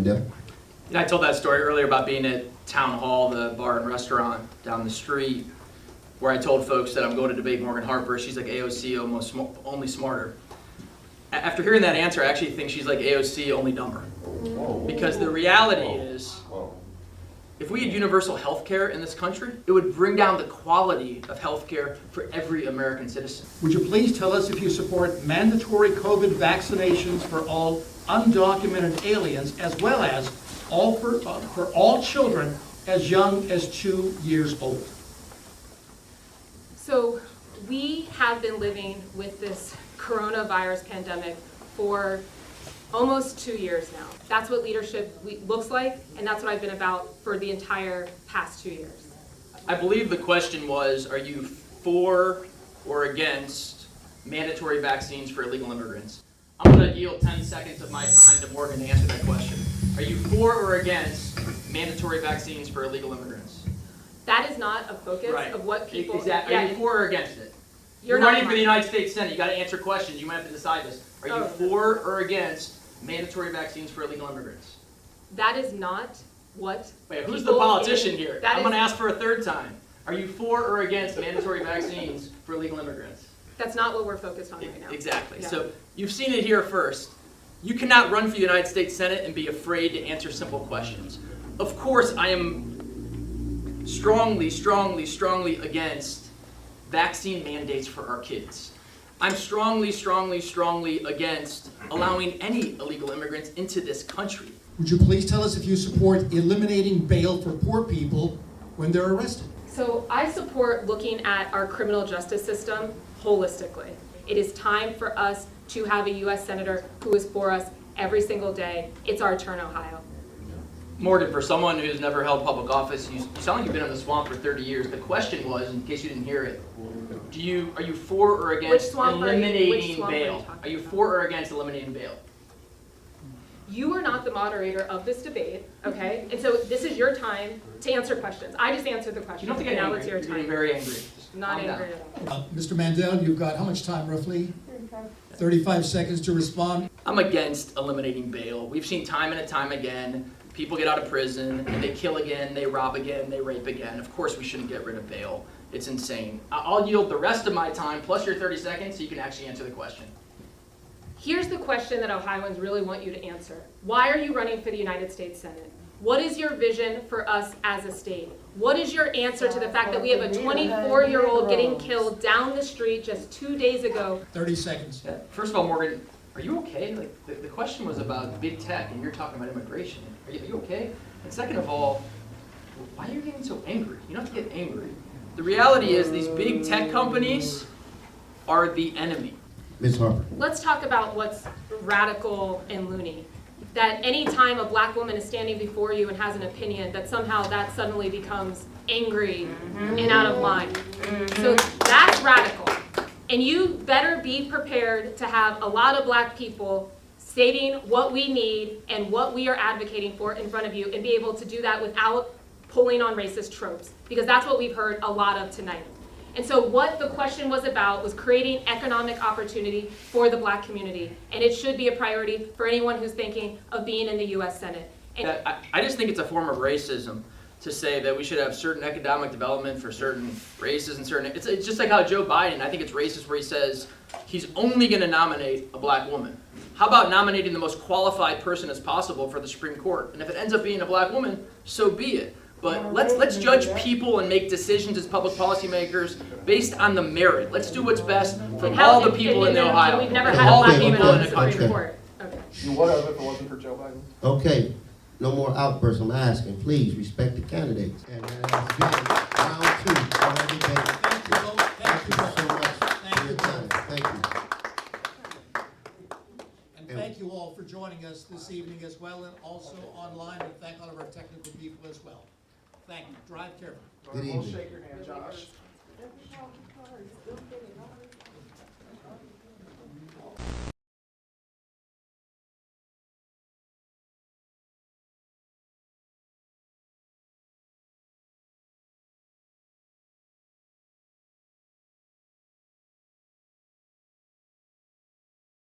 Mandel. Yeah, I told that story earlier about being at Town Hall, the bar and restaurant down the street, where I told folks that I'm going to debate Morgan Harper. She's like AOC, almost only smarter. After hearing that answer, I actually think she's like AOC, only dumber. Because the reality is, if we had universal health care in this country, it would bring down the quality of health care for every American citizen. Would you please tell us if you support mandatory COVID vaccinations for all undocumented aliens, as well as for all children as young as 2 years old? So we have been living with this coronavirus pandemic for almost 2 years now. That's what leadership looks like, and that's what I've been about for the entire past 2 years. I believe the question was, are you for or against mandatory vaccines for illegal immigrants? I'm going to yield 10 seconds of my time to Morgan to answer that question. Are you for or against mandatory vaccines for illegal immigrants? That is not a focus of what people... Exactly. Are you for or against it? You're running for the United States Senate. You got to answer questions. You might have to decide this. Are you for or against mandatory vaccines for illegal immigrants? That is not what... Wait, who's the politician here? I'm going to ask for a third time. Are you for or against mandatory vaccines for illegal immigrants? That's not what we're focused on right now. Exactly. Yeah. So you've seen it here first. You cannot run for the United States Senate and be afraid to answer simple questions. Of course, I am strongly against vaccine mandates for our kids. I'm strongly against allowing any illegal immigrants into this country. Would you please tell us if you support eliminating bail for poor people when they're arrested? So I support looking at our criminal justice system holistically. It is time for us to have a U.S. Senator who is for us every single day. It's our turn, Ohio. Morgan, for someone who's never held public office, you sound like you've been in the swamp for 30 years. The question was, in case you didn't hear it, are you for or against eliminating bail? Are you for or against eliminating bail? You are not the moderator of this debate, okay? And so this is your time to answer questions. I just answered the question. You don't have to get angry. Now it's your time. You're getting very angry. Not angry at all. Mr. Mandel, you've got how much time roughly? 35 seconds to respond. I'm against eliminating bail. We've seen time and time again, people get out of prison and they kill again, they rob again, they rape again. Of course we shouldn't get rid of bail. It's insane. I'll yield the rest of my time plus your 30 seconds so you can actually answer the question. Here's the question that Ohioans really want you to answer. Why are you running for the United States Senate? What is your vision for us as a state? What is your answer to the fact that we have a 24-year-old getting killed down the street just 2 days ago? 30 seconds. Yeah. First of all, Morgan, are you okay? Like the question was about big tech and you're talking about immigration. Are you okay? And second of all, why are you getting so angry? You don't have to get angry. The reality is these big tech companies are the enemy. Ms. Harper. Let's talk about what's radical and loony. That any time a black woman is standing before you and has an opinion, that somehow that suddenly becomes angry and out of line. So that's radical. And you better be prepared to have a lot of black people stating what we need and what we are advocating for in front of you and be able to do that without pulling on racist tropes, because that's what we've heard a lot of tonight. And so what the question was about was creating economic opportunity for the black community. And it should be a priority for anyone who's thinking of being in the U.S. Senate. And I just think it's a form of racism to say that we should have certain economic development for certain races and certain... It's just like how Joe Biden, I think it's racist where he says he's only going to nominate a black woman. How about nominating the most qualified person as possible for the Supreme Court? And if it ends up being a black woman, so be it. But let's judge people and make decisions as public policymakers based on the merit. Let's do what's best for all the people in Ohio. We've never had a black woman on the Supreme Court. Okay. You would have if it wasn't for Joe Biden. Okay. No more outbursts. I'm asking. Please respect the candidates. And then again, round 2. Thank you both. Thank you so much. Thank you both. Thank you. And thank you all for joining us this evening as well, and also online. And thank all of our technical people as well. Thank you. Drive carefully. Good We'll evening. shake your hand, Josh.